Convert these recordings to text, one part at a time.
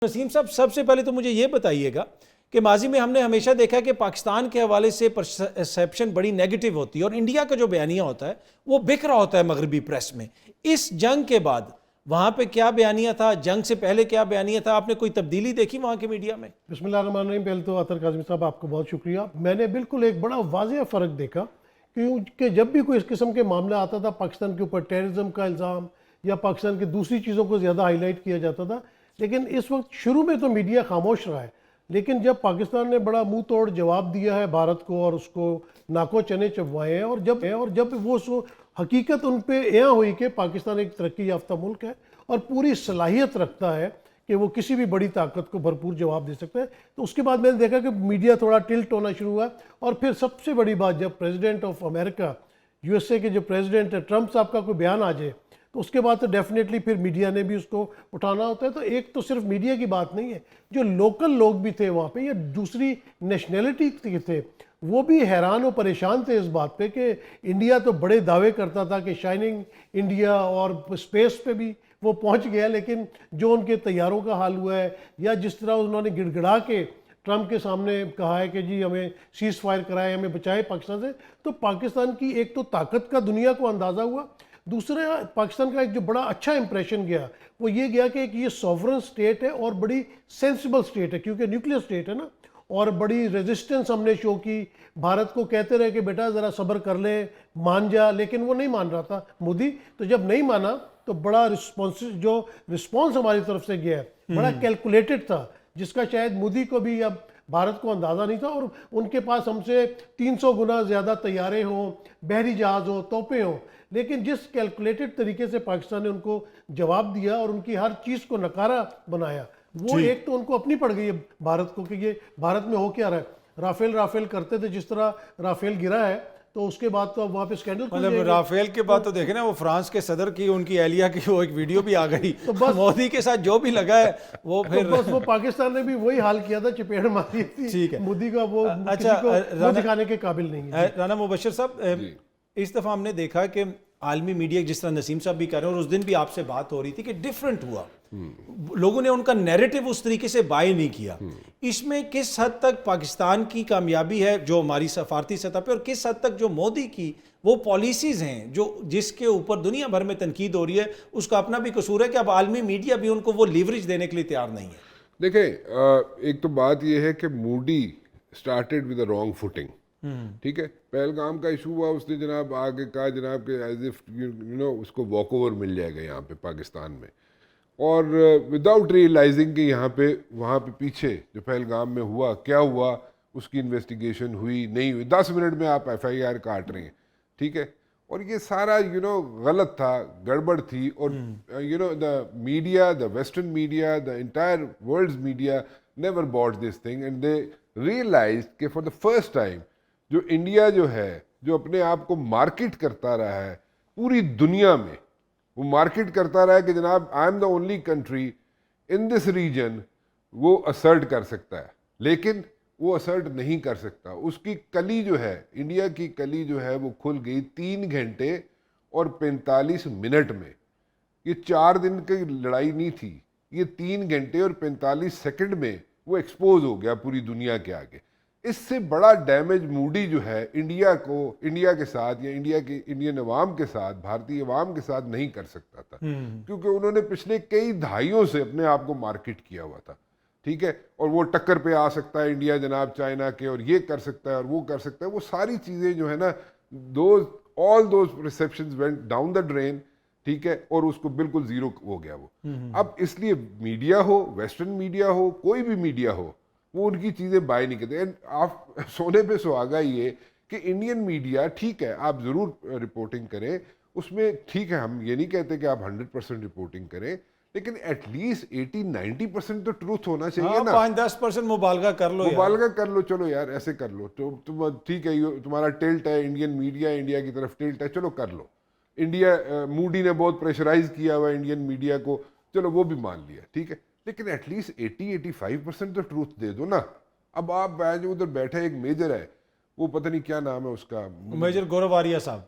नसीम साहब, सबसे पहले तो मुझे ये बताइएगा कि माजी में हमने हमेशा देखा है कि पाकिस्तान के हवाले से परसेप्शन बड़ी नेगेटिव होती है और इंडिया का जो बयानिया होता है वो बिक रहा होता है मगरबी प्रेस में। इस जंग के बाद वहाँ पे क्या बयानिया था, जंग से पहले क्या बयानिया था, आपने कोई तब्दीली देखी वहाँ के मीडिया में? बिस्मिल्लाहिर्रहमानिर्रहीम। पहले तो अतर काज़मी साहब आपको बहुत शुक्रिया। मैंने बिल्कुल एक बड़ा वाज़ेह फ़र्क देखा क्योंकि जब भी कोई इस किस्म के मामला आता था, पाकिस्तान के ऊपर टेररिज्म का इल्ज़ाम या पाकिस्तान की दूसरी चीज़ों को ज़्यादा हाईलाइट किया जाता था, लेकिन इस वक्त शुरू में तो मीडिया खामोश रहा है। लेकिन जब पाकिस्तान ने बड़ा मुंह तोड़ जवाब दिया है भारत को और उसको नाको चने चबवाए हैं, और जब वो हकीकत उन पे यहाँ हुई कि पाकिस्तान एक तरक्की याफ्ता मुल्क है और पूरी सलाहियत रखता है कि वो किसी भी बड़ी ताकत को भरपूर जवाब दे सकता है, तो उसके बाद मैंने देखा कि मीडिया थोड़ा टिल्ट होना शुरू हुआ। और फिर सबसे बड़ी बात, जब प्रेसिडेंट ऑफ अमेरिका यूएसए के जो प्रेसिडेंट है ट्रंप साहब का कोई बयान आ जाए तो उसके बाद तो डेफिनेटली फिर मीडिया ने भी उसको उठाना होता है। तो एक तो सिर्फ मीडिया की बात नहीं है, जो लोकल लोग भी थे वहाँ पे या दूसरी नेशनैलिटी के थे वो भी हैरान और परेशान थे इस बात पे कि इंडिया तो बड़े दावे करता था कि शाइनिंग इंडिया और स्पेस पे भी वो पहुंच गया, लेकिन जो उनके तैयारों का हाल हुआ है या जिस तरह उन्होंने गिड़गिड़ा के ट्रंप के सामने कहा है कि जी हमें सीज फायर कराए, हमें बचाए पाकिस्तान से, तो पाकिस्तान की एक तो ताकत का दुनिया को अंदाज़ा हुआ। दूसरा, पाकिस्तान का एक जो बड़ा अच्छा इंप्रेशन गया वो ये गया कि एक ये सॉवरन स्टेट है और बड़ी सेंसिबल स्टेट है, क्योंकि न्यूक्लियर स्टेट है ना, और बड़ी रेजिस्टेंस हमने शो की। भारत को कहते रहे कि बेटा ज़रा सब्र कर ले, मान जा, लेकिन वो नहीं मान रहा था मोदी। तो जब नहीं माना तो बड़ा रिस्पॉन्स हमारी तरफ से गया है बड़ा कैलकुलेटेड था, जिसका शायद मोदी को भी अब भारत को अंदाज़ा नहीं था। और उनके पास हमसे 300 गुना ज़्यादा तैयारे हों, बहरी जहाज़ हो, तोपें हों, लेकिन जिस कैलकुलेटेड तरीके से पाकिस्तान ने उनको जवाब दिया और उनकी हर चीज़ को नकारा बनाया, वो एक तो उनको अपनी पड़ गई है भारत को कि ये भारत में हो क्या रहा है। राफेल करते थे, जिस तरह राफेल गिरा है तो उसके बाद तो अब वहाँ पे स्कैंडल, मतलब राफेल के बाद तो देखे ना, वो फ्रांस के सदर की, उनकी एहलिया की वो एक वीडियो भी आ गई तो बस मोदी के साथ जो भी लगा है वो फिर तो बस वो पाकिस्तान ने भी वही हाल किया था, चपेट मारी थी। ठीक है, मोदी का वो अच्छा, वो दिखाने के काबिल नहीं है। राना मुबशर साहब, इस दफ़ा हमने देखा कि आलमी मीडिया, जिस तरह नसीम साहब भी कर रहे हैं और उस दिन भी आपसे बात हो रही थी कि डिफरेंट हुआ, लोगों ने उनका नैरेटिव उस तरीके से बाय नहीं किया। इसमें किस हद तक पाकिस्तान की कामयाबी है जो हमारी सफारती सतह पे, और किस हद तक जो मोदी की वो पॉलिसीज हैं जो जिसके ऊपर दुनिया भर में तनकीद हो रही है, उसका अपना भी कसूर है कि अब आलमी मीडिया भी उनको वो लीवरेज देने के लिए तैयार नहीं है? देखें, एक तो बात यह है कि Modi started with the wrong footing. ठीक है, पहलगाम का इशू हुआ, उसने जनाब आगे कहा जनाब कि एज इफ यू नो उसको वॉक ओवर मिल जाएगा यहाँ पे पाकिस्तान में, और विदाउट रियलाइजिंग कि यहाँ पे वहाँ पे पीछे जो पहलगाम में हुआ क्या हुआ, उसकी इन्वेस्टिगेशन हुई नहीं हुई, 10 मिनट में आप FIR काट रहे हैं। ठीक है, और ये सारा गलत था, गड़बड़ थी। और the media, the western media, the entire world's media never bought this thing and they realise कि फॉर द फर्स्ट टाइम जो इंडिया जो है, जो अपने आप को मार्केट करता रहा है पूरी दुनिया में, वो मार्केट करता रहा है कि जनाब I am the only country in this region, वो असर्ट कर सकता है, लेकिन वो असर्ट नहीं कर सकता। उसकी कली जो है, इंडिया की कली जो है, वो खुल गई 3 घंटे और 45 मिनट में। ये 4 दिन की लड़ाई नहीं थी, ये 3 घंटे और 45 सेकंड में वो एक्सपोज हो गया पूरी दुनिया के आगे। इससे बड़ा डैमेज मोदी जो है इंडिया को, इंडिया के साथ या इंडियन अवाम के साथ, भारतीय अवाम के साथ नहीं कर सकता था, क्योंकि उन्होंने पिछले कई दहाइयों से अपने आप को मार्केट किया हुआ था। ठीक है, और वो टक्कर पे आ सकता है इंडिया जनाब चाइना के, और ये कर सकता है और वो कर सकता है, वो सारी चीज़ें जो है ना, all those perceptions went down the drain. ठीक है, और उसको बिल्कुल जीरो हो गया वो। अब इसलिए मीडिया हो, वेस्टर्न मीडिया हो, कोई भी मीडिया हो, वो उनकी चीज़ें बाय नहीं करते। एंड आप सोने पे सुहागा ये कि इंडियन मीडिया, ठीक है आप ज़रूर रिपोर्टिंग करें उसमें, ठीक है, हम ये नहीं कहते कि आप 100% रिपोर्टिंग करें, लेकिन एटलीस्ट 80-90% तो ट्रूथ होना चाहिए ना। 5-10% मुबालगा कर लो, चलो यार ऐसे कर लो तो तुम, ठीक है, तुम्हारा टिल्ट है इंडियन मीडिया, इंडिया की तरफ टिल्ट है, चलो कर लो। इंडिया, मूडी ने बहुत प्रेशराइज किया हुआ इंडियन मीडिया को, चलो वो भी मान लिया, ठीक है, लेकिन एटलीस्ट 80-85% तो ट्रूथ दे दो ना। अब आप जो उधर बैठे एक मेजर है, वो पता नहीं क्या नाम है उसका, मेजर गौरव आर्या साहब,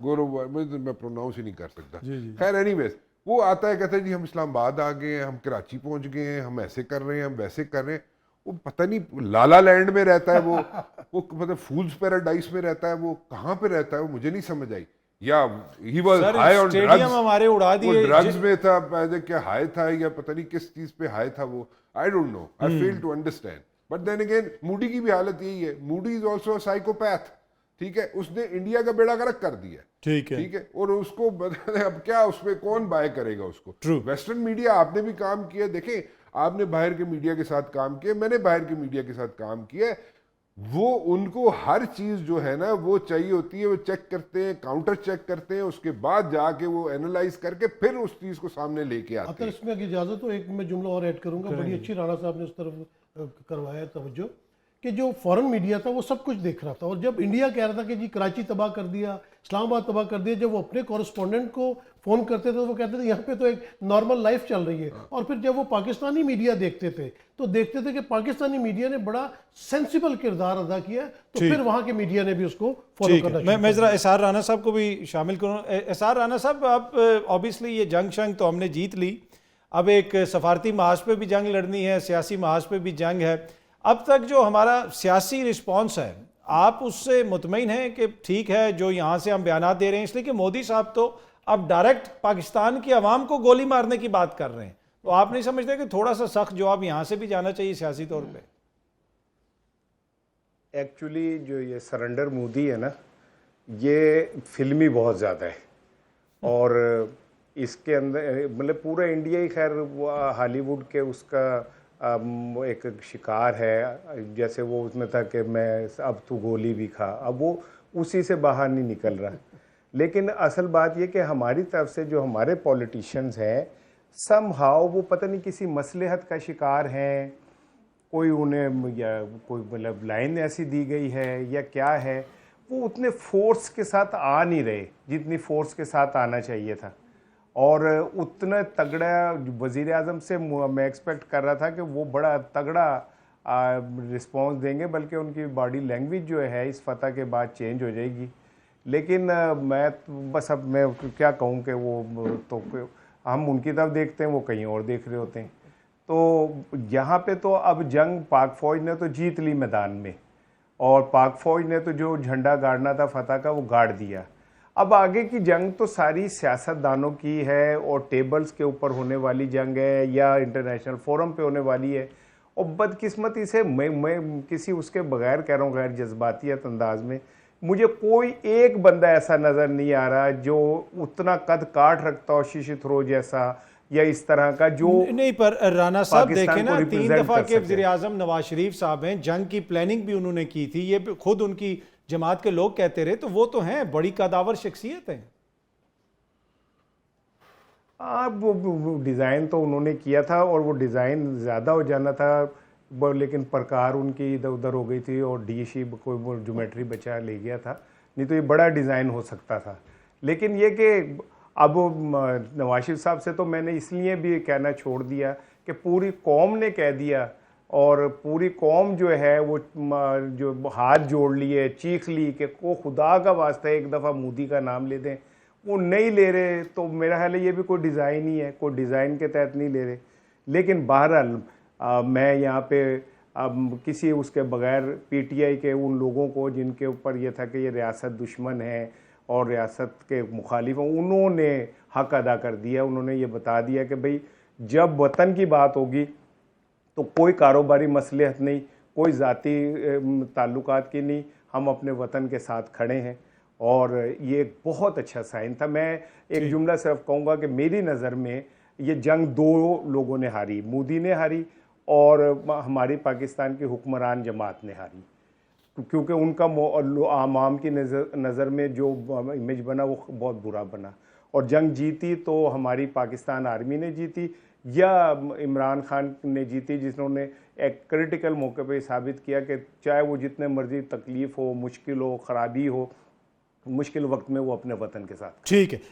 मैं प्रोनाउंस ही नहीं कर सकता, खैर एनीवेज, वो आता है कहता है जी हम इस्लामाबाद आ गए हैं, हम कराची पहुंच गए हैं, हम ऐसे कर रहे हैं, हम वैसे कर रहे हैं। वो पता नहीं लाला लैंड में रहता है वो मतलब फूल्स पैराडाइज में रहता है, वो कहाँ पे रहता है वो मुझे नहीं समझ आई। या he was sir high on stadium drugs, हमारे उड़ा वो दिए। ड्रग्स में था, पहले क्या हाई था या पता नहीं किस चीज पे हाई था वो, I don't know, I fail to understand. But then again Moody की भी हालत यही है, मूडी इज ऑल्सो साइकोपैथ, ठीक है, उसने इंडिया का बेड़ा गर्क कर दिया, ठीक है, ठीक है, और उसको अब क्या उसमें कौन बाय करेगा उसको। True. वेस्टर्न मीडिया आपने भी काम किया, देखें आपने बाहर के मीडिया के साथ काम किया, मैंने बाहर के मीडिया के साथ काम किया, वो उनको हर चीज जो है ना वो चाहिए होती है, वो चेक करते हैं, काउंटर चेक करते हैं, उसके बाद जाके वो एनालाइज करके फिर उस चीज को सामने लेके आते अगर हैं। इसमें अगर इजाजत हो एक मैं जुमला और ऐड करूंगा, बड़ी अच्छी राणा साहब ने उस तरफ करवाया तवज्जो कि जो फॉरेन मीडिया था वो सब कुछ देख रहा था, और जब इंडिया कह रहा था कि जी कराची तबाह कर दिया, इस्लामाबाद तबाह कर दिया, जब वो अपने कॉरेस्पॉन्डेंट को फ़ोन करते थे तो वो कहते थे यहाँ पे तो एक नॉर्मल लाइफ चल रही है। और फिर जब वो पाकिस्तानी मीडिया देखते थे तो देखते थे कि पाकिस्तानी मीडिया ने बड़ा सेंसिबल किरदार अदा किया, तो फिर वहाँ के मीडिया ने भी उसको फॉलो ठीक करना है। शुरू मैं ज़रा एसआर राना साहब को भी शामिल करूँ। एसआर राना साहब, आप ऑब्वियसली ये जंग शंग तो हमने जीत ली, अब एक सफारती महाज पे भी जंग लड़नी है, सियासी महाज पे भी जंग है। अब तक जो हमारा सियासी रिस्पॉन्स है, आप उससे मुतमईन हैं कि ठीक है जो यहाँ से हम बयान दे रहे हैं, इसलिए कि मोदी साहब तो अब डायरेक्ट पाकिस्तान की आवाम को गोली मारने की बात कर रहे हैं, तो आप नहीं समझते कि थोड़ा सा सख्त जवाब यहाँ से भी जाना चाहिए सियासी तौर पे? एक्चुअली जो ये सरेंडर मोदी है ना, ये फिल्मी बहुत ज़्यादा है, और इसके अंदर मतलब पूरा इंडिया ही खैर वो हॉलीवुड के उसका एक शिकार है। जैसे वो उसमें था कि मैं अब तू गोली भी खा, अब वो उसी से बाहर नहीं निकल रहा। लेकिन असल बात ये कि हमारी तरफ से जो हमारे पॉलिटिशियंस हैं, समहाउ वो पता नहीं किसी मसलहत का शिकार हैं, कोई उन्हें या कोई मतलब लाइन ऐसी दी गई है या क्या है, वो उतने फोर्स के साथ आ नहीं रहे जितनी फोर्स के साथ आना चाहिए था। और उतना तगड़ा वज़ीर आज़म से मैं एक्सपेक्ट कर रहा था कि वो बड़ा तगड़ा रिस्पॉन्स देंगे, बल्कि उनकी बॉडी लैंग्वेज जो है इस फतह के बाद चेंज हो जाएगी। लेकिन मैं बस अब मैं क्या कहूँ कि वो तो हम उनकी तरफ देखते हैं, वो कहीं और देख रहे होते हैं। तो यहाँ पे तो अब जंग पाक फ़ौज ने तो जीत ली मैदान में, और पाक फ़ौज ने तो जो झंडा गाड़ना था फतह का वो गाड़ दिया। अब आगे की जंग तो सारी सियासतदानों की है, और टेबल्स के ऊपर होने वाली जंग है या इंटरनेशनल फोरम पे होने वाली है। और बदकिस्मती से मैं किसी उसके बगैर कह रहा हूँ, गैर जज्बातियत अंदाज में, मुझे कोई एक बंदा ऐसा नज़र नहीं आ रहा जो उतना कद काट रखता हो शीशी थ्रो जैसा, या इस तरह का जो नहीं। पर राना साहब पाकिस्तान देखें को ना, 3 represent दफा कर के सके। वज़ीर आज़म नवाज शरीफ साहब हैं, जंग की प्लानिंग भी उन्होंने की थी, ये खुद उनकी जमात के लोग कहते रहे, तो वो तो हैं बड़ी कदावर शख्सियत हैं। वो डिज़ाइन तो उन्होंने किया था, और वो डिज़ाइन ज़्यादा हो जाना था, लेकिन प्रकार उनकी इधर उधर हो गई थी, और डीशी कोई वो ज्योमेट्री बचा ले गया था, नहीं तो ये बड़ा डिज़ाइन हो सकता था। लेकिन ये कि अब नवाज शरीफ साहब से तो मैंने इसलिए भी कहना छोड़ दिया कि पूरी कौम ने कह दिया, और पूरी कौम जो है वो जो हाथ जोड़ लिए, चीख ली कि को खुदा का वास्ता एक दफ़ा मोदी का नाम ले दें, वो नहीं ले रहे। तो मेरा ख्याल है ये भी कोई डिज़ाइन ही है, कोई डिज़ाइन के तहत नहीं ले रहे। लेकिन बहरहाल मैं यहाँ पे किसी उसके बगैर पीटीआई के उन लोगों को जिनके ऊपर ये था कि ये रियासत दुश्मन है और रियासत के मुखालिफ हैं, उन्होंने हक अदा कर दिया। उन्होंने ये बता दिया कि भाई जब वतन की बात होगी तो कोई कारोबारी मसलहत नहीं, कोई ज़ाती ताल्लुकात की नहीं, हम अपने वतन के साथ खड़े हैं। और ये एक बहुत अच्छा साइन था। मैं एक जुमला सिर्फ कहूँगा कि मेरी नज़र में ये जंग दो लोगों ने हारी, मोदी ने हारी और हमारी पाकिस्तान की हुक्मरान जमात ने हारी, क्योंकि उनका आवाम की नज़र में जो इमेज बना वो बहुत बुरा बना। और जंग जीती तो हमारी पाकिस्तान आर्मी ने जीती या इमरान खान ने जीती, जिन्होंने एक क्रिटिकल मौके पे साबित किया कि चाहे वो जितने मर्जी तकलीफ़ हो, मुश्किल हो, ख़राबी हो, मुश्किल वक्त में वो अपने वतन के साथ। ठीक है।